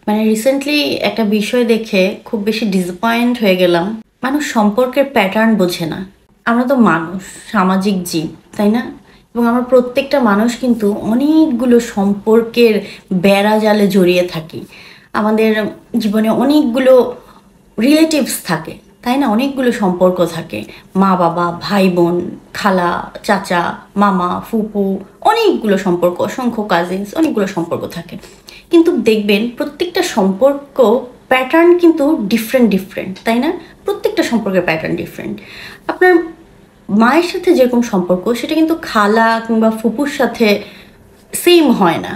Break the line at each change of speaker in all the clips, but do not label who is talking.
মানে রিসেন্টলি একটা বিষয় দেখে খুব বেশি ডিসঅ্যাপয়েন্ট হয়ে গেলাম। মানুষ সম্পর্কের প্যাটার্ন বোঝে না। আমরা তো মানুষ, সামাজিক জীব, তাই না? এবং আমরা প্রত্যেকটা মানুষ কিন্তু অনেকগুলো সম্পর্কের বেড়া জালে জড়িয়ে থাকি। আমাদের জীবনে অনেকগুলো রিলেটিভস থাকে, তাই না? অনেকগুলো সম্পর্ক থাকে, মা বাবা, ভাই বোন, খালা, চাচা, মামা, ফুপু, অনেকগুলো সম্পর্ক, অসংখ্য কাজিনস, অনেকগুলো সম্পর্ক থাকে। কিন্তু দেখবেন প্রত্যেকটা সম্পর্ক প্যাটার্ন কিন্তু ডিফারেন্ট ডিফারেন্ট, তাই না? প্রত্যেকটা সম্পর্কের প্যাটার্ন ডিফারেন্ট। আপনার মায়ের সাথে যেরকম সম্পর্ক সেটা কিন্তু খালা কিংবা ফুপুর সাথে সেম হয় না।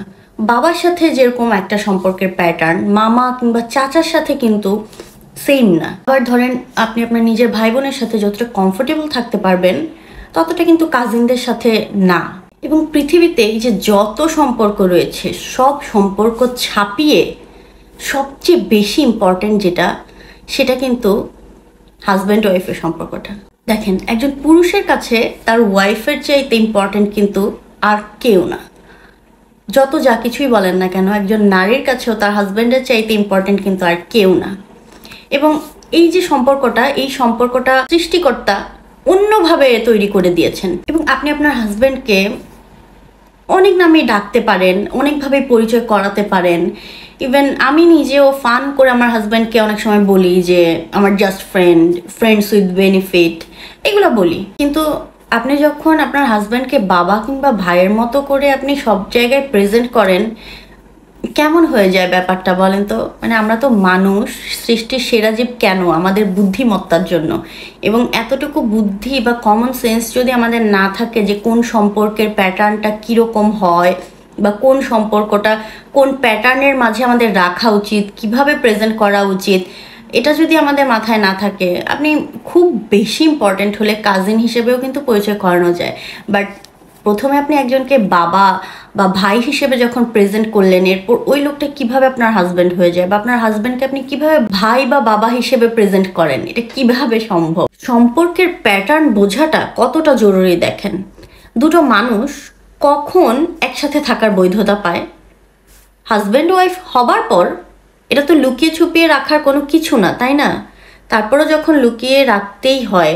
বাবার সাথে যেরকম একটা সম্পর্কের প্যাটার্ন মামা কিংবা চাচার সাথে কিন্তু সেম না। আবার ধরেন আপনি আপনার নিজের ভাই বোনের সাথে যতটা কমফোর্টেবল থাকতে পারবেন ততটা কিন্তু কাজিনদের সাথে না। এবং পৃথিবীতে এই যে যত সম্পর্ক রয়েছে সব সম্পর্ক ছাপিয়ে সবচেয়ে বেশি ইম্পর্ট্যান্ট যেটা, সেটা কিন্তু হাজব্যান্ড ওয়াইফের সম্পর্কটা। দেখেন, একজন পুরুষের কাছে তার ওয়াইফের চাইতে ইম্পর্ট্যান্ট কিন্তু আর কেউ না। যত যা কিছুই বলেন না কেন, একজন নারীর কাছেও তার হাজব্যান্ডের চাইতে ইম্পর্ট্যান্ট কিন্তু আর কেউ না। এবং এই যে সম্পর্কটা, এই সম্পর্কটা সৃষ্টিকর্তা অন্যভাবে তৈরি করে দিয়েছেন। এবং আপনি আপনার হাজব্যান্ডকে অনেক নামে ডাকতে পারেন, অনেকভাবে পরিচয় করাতে পারেন। ইভেন আমি নিজেও ফান করে আমার হাজব্যান্ডকে অনেক সময় বলি যে আমার জাস্ট ফ্রেন্ডস উইথ বেনিফিট, এগুলো বলি। কিন্তু আপনি যখন আপনার হাজব্যান্ডকে বাবা কিংবা ভাইয়ের মতো করে আপনি সব জায়গায় প্রেজেন্ট করেন, কেমন হয়ে যায় ব্যাপারটা বলেন তো? মানে আমরা তো মানুষ, সৃষ্টির সেরা জীব কেন? আমাদের বুদ্ধিমত্তার জন্য। এবং এতটুকু বুদ্ধি বা কমন সেন্স যদি আমাদের না থাকে যে কোন সম্পর্কের প্যাটার্নটা কীরকম হয় বা কোন সম্পর্কটা কোন প্যাটার্নের মাঝে আমাদের রাখা উচিত, কিভাবে প্রেজেন্ট করা উচিত, এটা যদি আমাদের মাথায় না থাকে, আপনি খুব বেশি ইম্পর্ট্যান্ট হলে কাজিন হিসেবেও কিন্তু পরিচয় করানো যায়। বাট প্রথমে আপনি একজনকে বাবা বা ভাই হিসেবে যখন প্রেজেন্ট করলেন, এরপর ওই লোকটা কিভাবে আপনার হাজব্যান্ড হয়ে যায়, বা আপনার হাজব্যান্ডকে আপনি কিভাবে ভাই বা বাবা হিসেবে প্রেজেন্ট করেন, এটা কিভাবে সম্ভব? সম্পর্কের প্যাটার্ন বোঝাটা কতটা জরুরি দেখেন। দুটো মানুষ কখন একসাথে থাকার বৈধতা পায়? হাজব্যান্ড ওয়াইফ হবার পর। এটা তো লুকিয়ে ছুপিয়ে রাখার কোনো কিছু না, তাই না? তারপরও যখন লুকিয়ে রাখতেই হয়,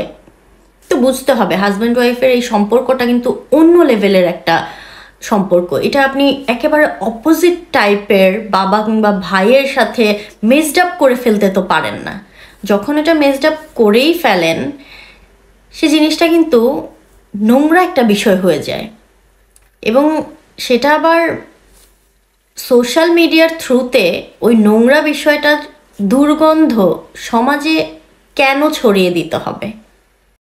তো বুঝতে হবে হাজব্যান্ড ওয়াইফের এই সম্পর্কটা কিন্তু অন্য লেভেলের একটা সম্পর্ক। এটা আপনি একেবারে অপোজিট টাইপের বাবা কিংবা ভাইয়ের সাথে মেজড আপ করে ফেলতে তো পারেন না। যখন এটা মেজড আপ করেই ফেলেন, সে জিনিসটা কিন্তু নোংরা একটা বিষয় হয়ে যায়। এবং সেটা আবার সোশ্যাল মিডিয়ার থ্রুতে ওই নোংরা বিষয়টার দুর্গন্ধ সমাজে কেন ছড়িয়ে দিতে হবে?